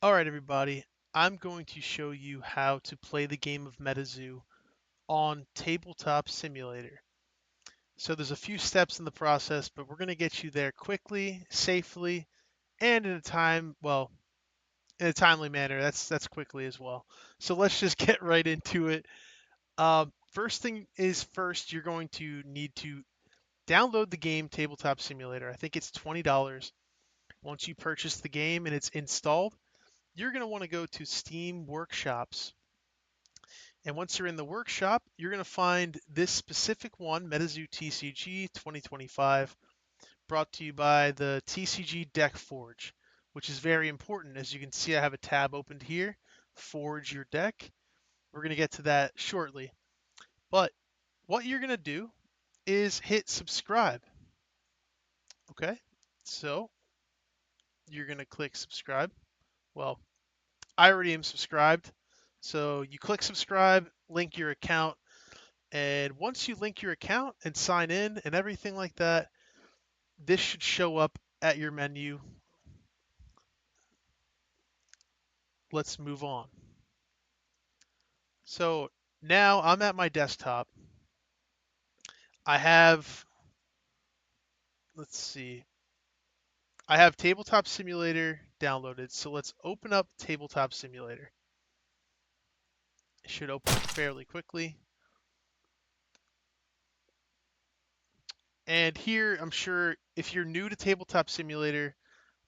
All right, everybody. I'm going to show you how to play the game of MetaZoo on Tabletop Simulator. So there's a few steps in the process, but we're going to get you there quickly, safely, and in a timely manner. That's quickly as well. So let's just get right into it. First thing is first, you're going to need to download the game Tabletop Simulator. I think it's $20. Once you purchase the game and it's installed, you're going to want to go to Steam Workshops. And once you're in the workshop, you're going to find this specific one, MetaZoo TCG 2025, brought to you by the TCG Deck Forge, which is very important. As you can see, I have a tab opened here, Forge your deck. We're going to get to that shortly. But what you're going to do is hit subscribe. Okay, so you're going to click subscribe. Well, I already am subscribed. So you click subscribe, link your account, and once you link your account and sign in and everything like that, this should show up at your menu. Let's move on. So now I'm at my desktop. I have, let's see, I have Tabletop Simulator downloaded. So let's open up Tabletop Simulator. It should open fairly quickly. And here, I'm sure if you're new to Tabletop Simulator,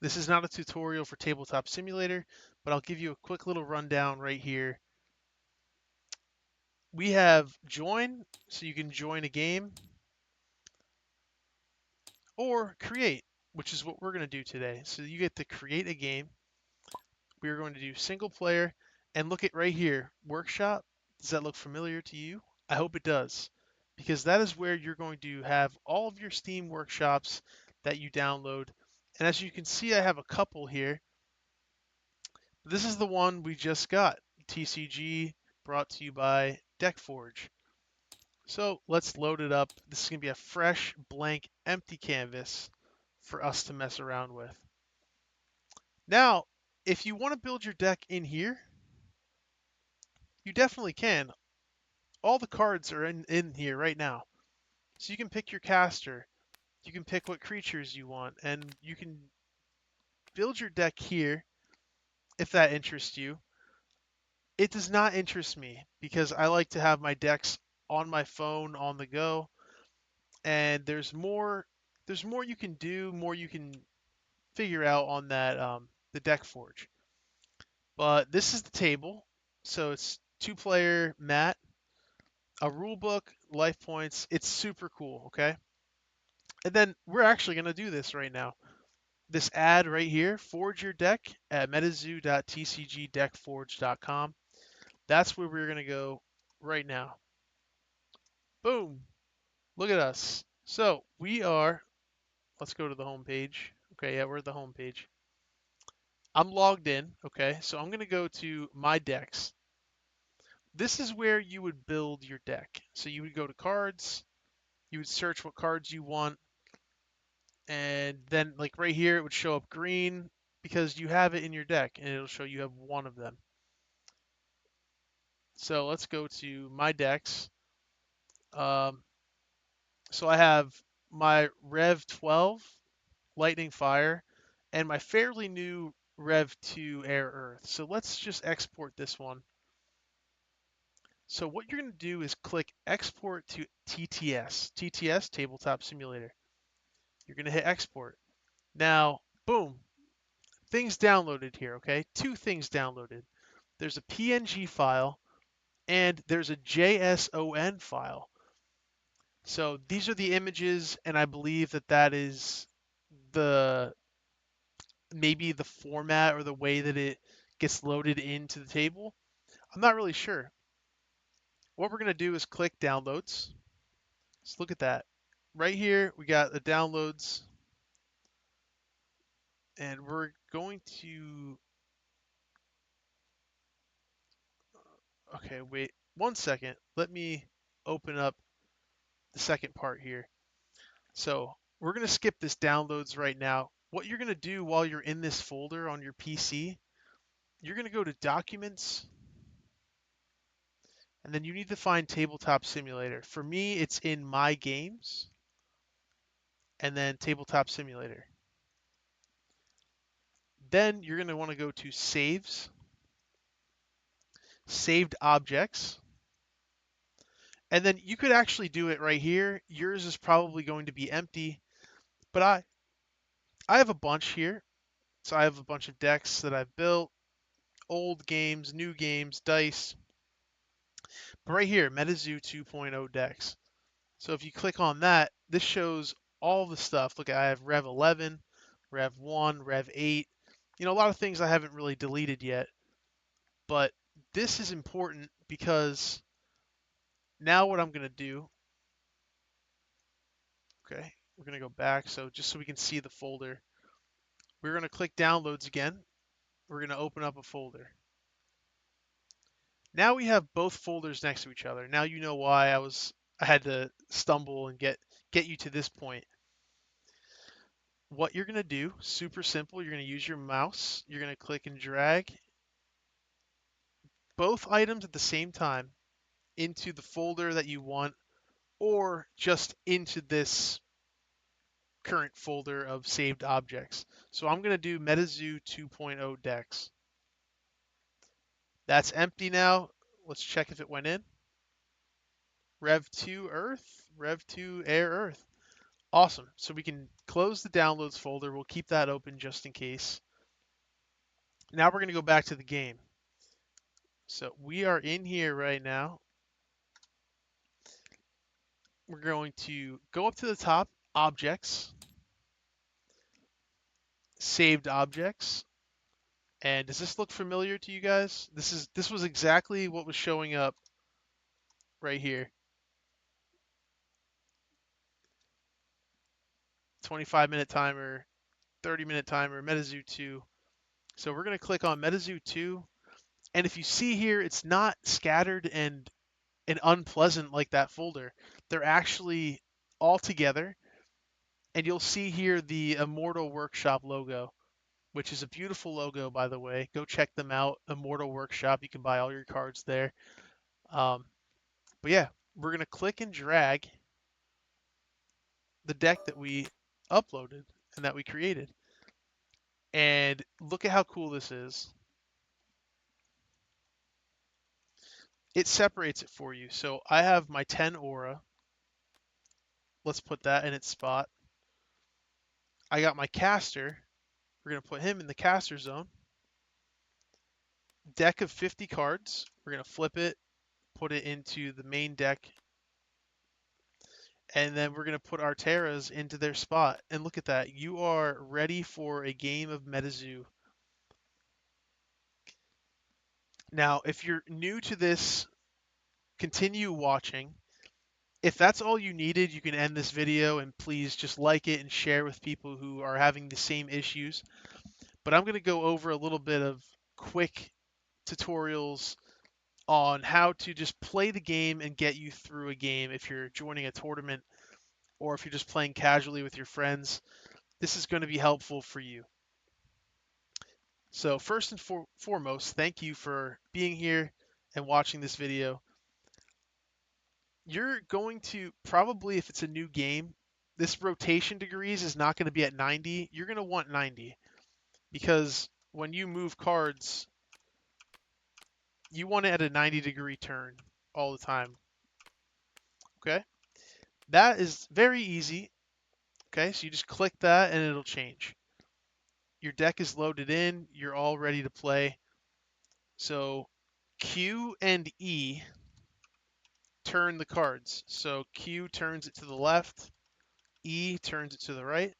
this is not a tutorial for Tabletop Simulator, but I'll give you a quick little rundown right here. We have join, so you can join a game, or create, which is what we're going to do today. So you get to create a game. We are going to do single player, and look at right here, workshop. Does that look familiar to you? I hope it does, because that is where you're going to have all of your Steam workshops that you download. And as you can see, I have a couple here. This is the one we just got, TCG, brought to you by DeckForge. So let's load it up. This is going to be a fresh, blank, empty canvas for us to mess around with. Now, if you want to build your deck in here, you definitely can. All the cards are in here right now. So you can pick your caster, you can pick what creatures you want, and you can build your deck here if that interests you. It does not interest me because I like to have my decks on my phone on the go, and there's more you can do, more you can figure out on that the deck forge. But this is the table. So it's two-player mat, a rule book, life points. It's super cool, okay? And then we're actually going to do this right now. This ad right here, forge your deck at metazoo.tcgdeckforge.com. That's where we're going to go right now. Boom. Look at us. So let's go to the home page. Okay, yeah, we're at the home page. I'm logged in, okay? So I'm going to go to my decks. This is where you would build your deck. So you would go to cards, you would search what cards you want, and then like right here it would show up green because you have it in your deck and it'll show you have one of them. So let's go to my decks. Um, so I have my Rev 12 Lightning Fire and my fairly new Rev 2 Air Earth. So let's just export this one. So what you're going to do is click export to TTS, Tabletop Simulator. You're going to hit export. Now, boom, things downloaded here, okay? Two things downloaded. There's a PNG file and there's a JSON file. So these are the images, and I believe that is the maybe the format or the way that it gets loaded into the table. I'm not really sure. What we're going to do is click downloads. Let's look at that. Right here, we got the downloads, and we're going to, okay, wait 1 second. Let me open up the second part here. So we're going to skip this downloads right now. What you're going to do while you're in this folder on your PC you're going to go to Documents, and then you need to find Tabletop Simulator. For me, it's in My Games, and then Tabletop Simulator. Then you're going to want to go to Saves, Saved Objects, and then you could actually do it right here. Yours is probably going to be empty, but I have a bunch here. So I have a bunch of decks that I've built, old games, new games, dice. But right here, MetaZoo 2.0 decks. So if you click on that, this shows all the stuff. Look, I have Rev 11, Rev 1, Rev 8. You know, a lot of things I haven't really deleted yet. But this is important because now what I'm going to do, okay, we're going to go back. So just so we can see the folder, we're going to click Downloads again. We're going to open up a folder. Now we have both folders next to each other. Now you know why I had to stumble and get you to this point. What you're going to do, super simple, you're going to use your mouse. You're going to click and drag both items at the same time into the folder that you want, or just into this current folder of saved objects. So I'm going to do MetaZoo 2.0 decks. That's empty now. Let's check if it went in. Rev 2 Earth, Rev 2 Air Earth. Awesome. So we can close the downloads folder. We'll keep that open just in case. Now we're going to go back to the game. So we are in here right now. We're going to go up to the top, Objects, Saved Objects. And does this look familiar to you guys? This was exactly what was showing up right here. 25-minute timer, 30-minute timer, MetaZoo 2. So we're going to click on MetaZoo 2. And if you see here, it's not scattered and unpleasant like that folder. They're actually all together. And you'll see here the Immortal Workshop logo, which is a beautiful logo, by the way. Go check them out. Immortal Workshop. You can buy all your cards there. But yeah, we're going to click and drag the deck that we uploaded and that we created. And look at how cool this is. It separates it for you. So I have my 10 aura. Let's put that in its spot. I got my caster. We're going to put him in the caster zone. Deck of 50 cards. We're going to flip it, put it into the main deck. And then we're going to put our Terras into their spot. And look at that. You are ready for a game of MetaZoo. Now, if you're new to this, continue watching. If that's all you needed, you can end this video and please just like it and share with people who are having the same issues. But I'm going to go over a little bit of quick tutorials on how to just play the game and get you through a game if you're joining a tournament or if you're just playing casually with your friends. This is going to be helpful for you. So first and foremost, thank you for being here and watching this video. You're going to probably, if it's a new game, this rotation degrees is not going to be at 90. You're going to want 90 because when you move cards, you want it at a 90-degree turn all the time. Okay? That is very easy. Okay, so you just click that and it'll change. Your deck is loaded in. You're all ready to play. So Q and E turn the cards. So Q turns it to the left. E turns it to the right.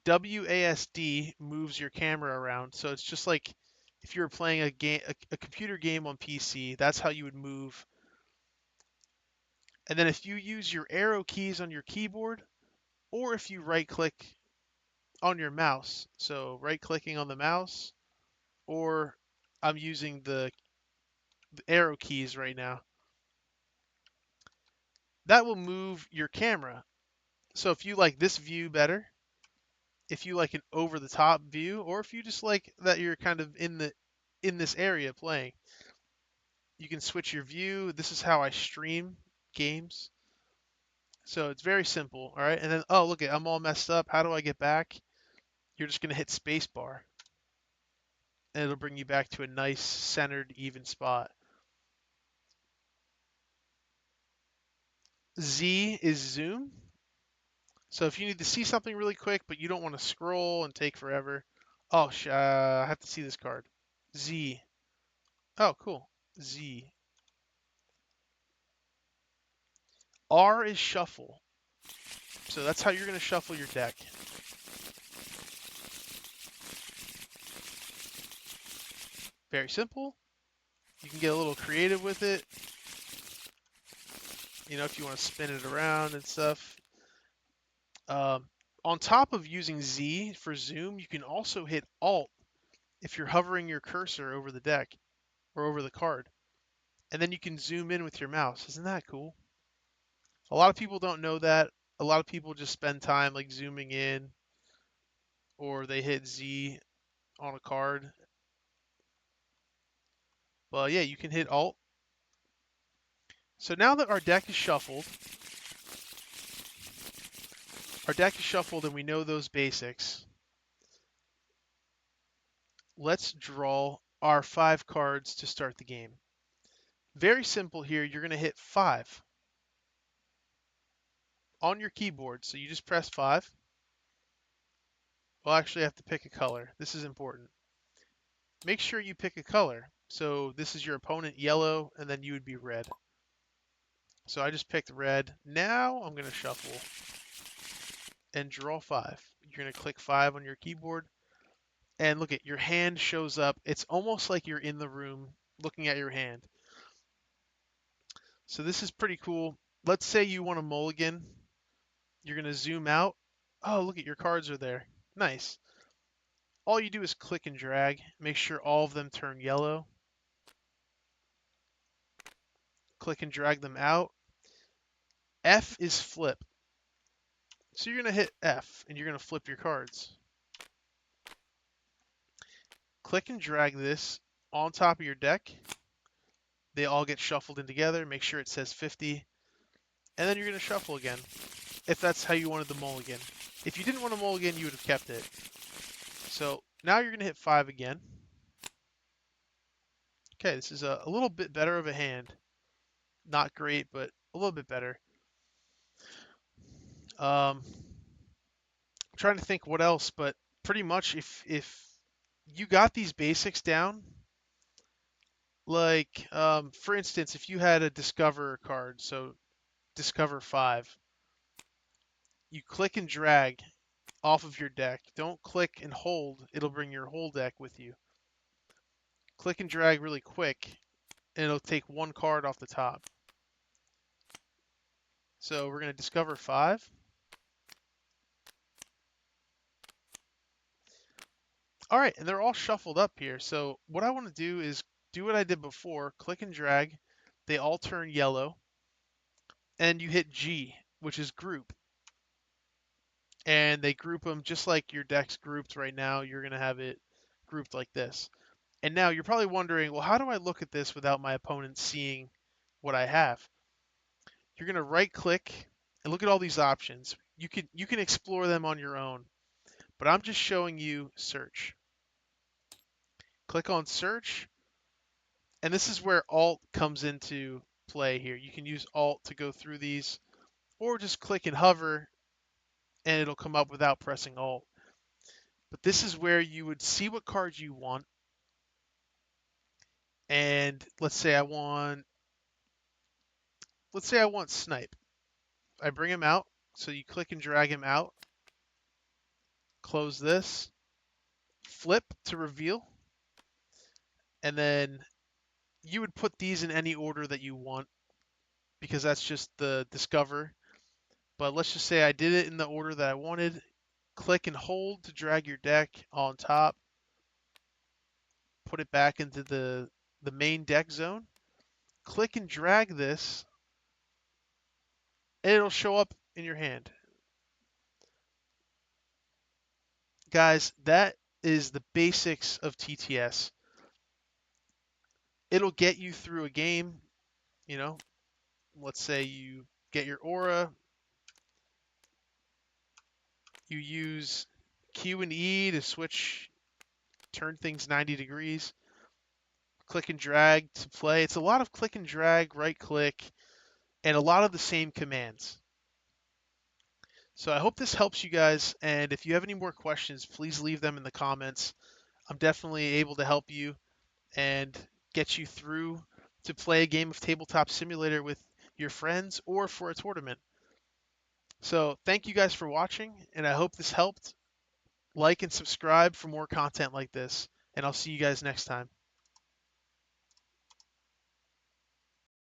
WASD moves your camera around. So it's just like if you were playing a computer game on PC, that's how you would move. And then if you use your arrow keys on your keyboard, or if you right click on your mouse, so right clicking on the mouse, or I'm using the arrow keys right now, that will move your camera. So if you like this view better, if you like an over the top view, or if you just like that you're kind of in this area playing. You can switch your view. This is how I stream games. So it's very simple, all right? And then, oh, look, I'm all messed up. How do I get back? You're just going to hit spacebar, and it'll bring you back to a nice, centered, even spot. Z is zoom. So if you need to see something really quick, but you don't want to scroll and take forever. Oh, I have to see this card. Z. Oh, cool. Z. R is shuffle. So that's how you're going to shuffle your deck. Very simple. You can get a little creative with it. You know, if you want to spin it around and stuff. On top of using Z for zoom, you can also hit Alt if you're hovering your cursor over the deck or over the card. And then you can zoom in with your mouse. Isn't that cool? A lot of people don't know that. A lot of people just spend time like zooming in, or they hit Z on a card. But yeah, you can hit Alt. So now that our deck is shuffled, and we know those basics, let's draw our 5 cards to start the game. Very simple here. You're going to hit 5 on your keyboard. So you just press 5. Well, actually, I have to pick a color. This is important. Make sure you pick a color. So this is your opponent, yellow, and then you would be red. So I just picked red. Now I'm going to shuffle and draw 5. You're going to click 5 on your keyboard. And look at your hand shows up. It's almost like you're in the room looking at your hand. So this is pretty cool. Let's say you want a mulligan. You're going to zoom out. Oh, look at your cards are there. Nice. All you do is click and drag. Make sure all of them turn yellow. Click and drag them out. F is flip. So you're going to hit F and you're going to flip your cards. Click and drag this on top of your deck. They all get shuffled in together. Make sure it says 50. And then you're going to shuffle again, if that's how you wanted the mulligan. If you didn't want a mulligan, you would have kept it. So now you're going to hit 5 again. Okay, this is a little bit better of a hand. Not great, but a little bit better. I'm trying to think what else, but pretty much if you got these basics down, like for instance, if you had a Discover card, so Discover 5, you click and drag off of your deck. Don't click and hold. It'll bring your whole deck with you. Click and drag really quick, and it'll take 1 card off the top. So we're going to Discover 5. All right, and they're all shuffled up here. So what I want to do is do what I did before. Click and drag. They all turn yellow. And you hit G, which is group. And they group them just like your deck's grouped right now. You're going to have it grouped like this. And now you're probably wondering, well, how do I look at this without my opponent seeing what I have? You're going to right click and look at all these options. You can explore them on your own, but I'm just showing you search. Click on search, and this is where Alt comes into play here. You can use Alt to go through these, or just click and hover, and it'll come up without pressing Alt. But this is where you would see what cards you want. And let's say I want Snipe. I bring him out, so you click and drag him out. Close this. Flip to reveal. And then you would put these in any order that you want, because that's just the Discover. But let's just say I did it in the order that I wanted. Click and hold to drag your deck on top. Put it back into the main deck zone. Click and drag this, and it'll show up in your hand. guys, that is the basics of TTS. It'll get you through a game, you know. Let's say you get your aura, you use Q and E to switch, turn things 90 degrees, click and drag to play. It's a lot of click and drag, right click, and a lot of the same commands. So I hope this helps you guys, and if you have any more questions, please leave them in the comments. I'm definitely able to help you and get you through to play a game of Tabletop Simulator with your friends or for a tournament. So thank you guys for watching, and I hope this helped. Like and subscribe for more content like this, and I'll see you guys next time.